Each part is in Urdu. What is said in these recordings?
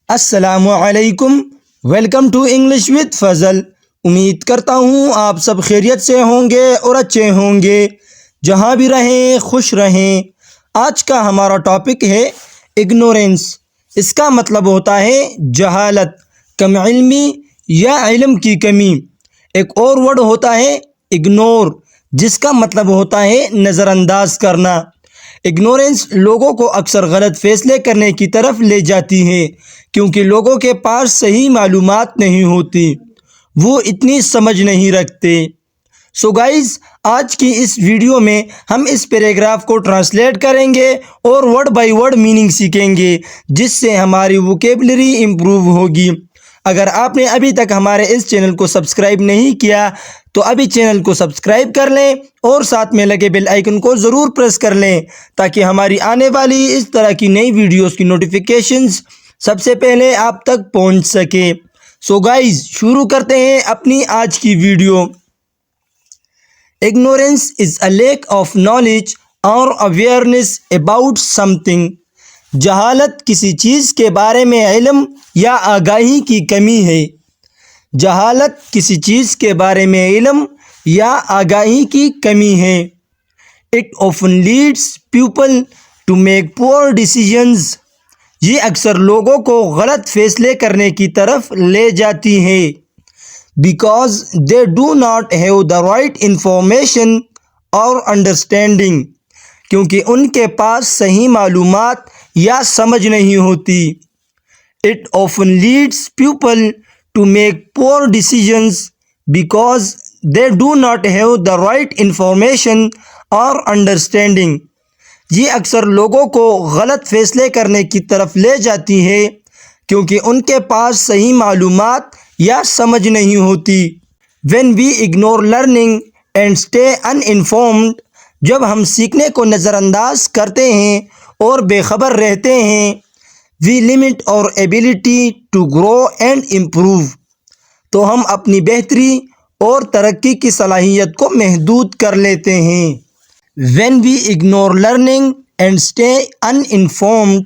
السلام علیکم، ویلکم ٹو انگلش وتھ فضل۔ امید کرتا ہوں آپ سب خیریت سے ہوں گے اور اچھے ہوں گے، جہاں بھی رہیں خوش رہیں۔ آج کا ہمارا ٹاپک ہے اگنورینس۔ اس کا مطلب ہوتا ہے جہالت، کم علمی یا علم کی کمی۔ ایک اور ورڈ ہوتا ہے اگنور، جس کا مطلب ہوتا ہے نظر انداز کرنا۔ اگنورینس لوگوں کو اکثر غلط فیصلے کرنے کی طرف لے جاتی ہے، کیونکہ لوگوں کے پاس صحیح معلومات نہیں ہوتی، وہ اتنی سمجھ نہیں رکھتے۔ سو گائز، آج کی اس ویڈیو میں ہم اس پیراگراف کو ٹرانسلیٹ کریں گے اور ورڈ بائی ورڈ میننگ سیکھیں گے، جس سے ہماری ووکیبلری امپروو ہوگی۔ اگر آپ نے ابھی تک ہمارے اس چینل کو سبسکرائب نہیں کیا تو ابھی چینل کو سبسکرائب کر لیں اور ساتھ میں لگے بیل آئیکن کو ضرور پریس کر لیں، تاکہ ہماری آنے والی اس طرح کی نئی ویڈیوز کی نوٹیفیکیشنز سب سے پہلے آپ تک پہنچ سکے۔ سو گائز، شروع کرتے ہیں اپنی آج کی video. Ignorance is a lack of knowledge or awareness about something۔ جہالت کسی چیز کے بارے میں علم یا آگاہی کی کمی ہے۔ جہالت کسی چیز کے بارے میں علم یا آگاہی کی کمی ہے۔ It often leads people to make poor decisions۔ یہ اکثر لوگوں کو غلط فیصلے کرنے کی طرف لے جاتی ہے۔ Because they do not have the right information or understanding۔ کیونکہ ان کے پاس صحیح معلومات یا سمجھ نہیں ہوتی۔ It often leads people to make poor decisions because they do not have the right information or understanding۔ یہ اکثر لوگوں کو غلط فیصلے کرنے کی طرف لے جاتی ہے، کیونکہ ان کے پاس صحیح معلومات یا سمجھ نہیں ہوتی۔ When we ignore learning and stay uninformed۔ جب ہم سیکھنے کو نظر انداز کرتے ہیں اور بے خبر رہتے ہیں، we limit our ability to grow and improve۔ تو ہم اپنی بہتری اور ترقی کی صلاحیت کو محدود کر لیتے ہیں۔ When we ignore learning and stay uninformed،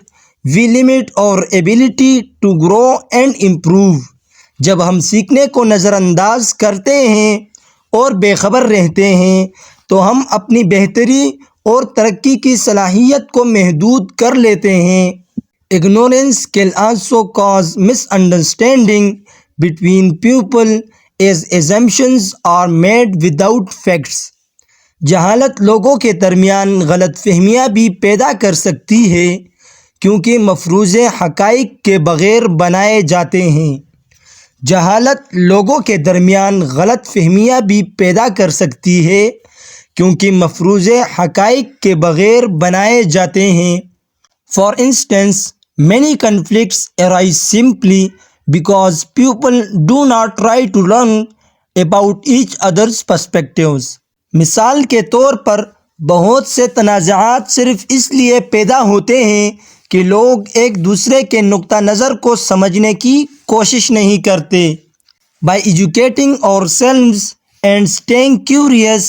we limit our ability to grow and improve۔ جب ہم سیکھنے کو نظر انداز کرتے ہیں اور بے خبر رہتے ہیں تو ہم اپنی بہتری اور ترقی کی صلاحیت کو محدود کر لیتے ہیں۔ Ignorance can also cause misunderstanding between people as assumptions are made without facts۔ جہالت لوگوں کے درمیان غلط فہمیاں بھی پیدا کر سکتی ہے، کیونکہ مفروضے حقائق کے بغیر بنائے جاتے ہیں۔ جہالت لوگوں کے درمیان غلط فہمیاں بھی پیدا کر سکتی ہے، کیونکہ مفروضے حقائق کے بغیر بنائے جاتے ہیں۔ For instance، many conflicts arise simply because people do not try to learn about each other's perspectives۔ مثال کے طور پر بہت سے تنازعات صرف اس لیے پیدا ہوتے ہیں کہ لوگ ایک دوسرے کے نقطہ نظر کو سمجھنے کی کوشش نہیں کرتے۔ By educating ourselves and staying curious،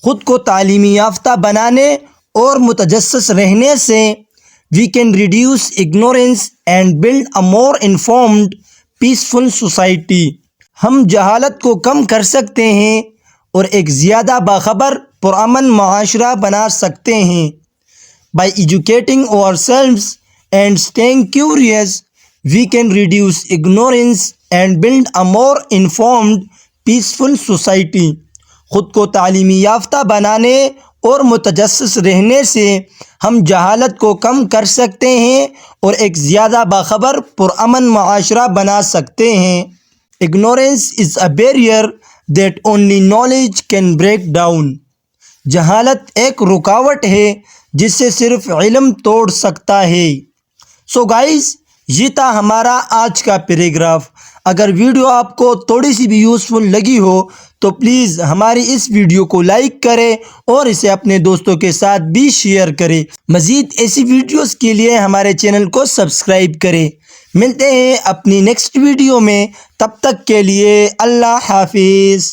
خود کو تعلیمی یافتہ بنانے اور متجسس رہنے سے we can reduce ignorance and build a more informed, peaceful society۔ ہم جہالت کو کم کر سکتے ہیں اور ایک زیادہ باخبر پرامن معاشرہ بنا سکتے ہیں۔ By educating ourselves and staying curious، we can reduce ignorance and build a more informed, peaceful society۔ خود کو تعلیمی یافتہ بنانے اور متجسس رہنے سے ہم جہالت کو کم کر سکتے ہیں اور ایک زیادہ باخبر پرامن معاشرہ بنا سکتے ہیں۔ Ignorance is a barrier that only knowledge can break down۔ جہالت ایک رکاوٹ ہے جسے صرف علم توڑ سکتا ہے۔ سو گائز، یہ تھا ہمارا آج کا پیراگراف۔ اگر ویڈیو آپ کو تھوڑی سی بھی یوزفل لگی ہو تو پلیز ہماری اس ویڈیو کو لائک کریں اور اسے اپنے دوستوں کے ساتھ بھی شیئر کریں۔ مزید ایسی ویڈیوز کے لیے ہمارے چینل کو سبسکرائب کریں۔ ملتے ہیں اپنی نیکسٹ ویڈیو میں، تب تک کے لیے اللہ حافظ۔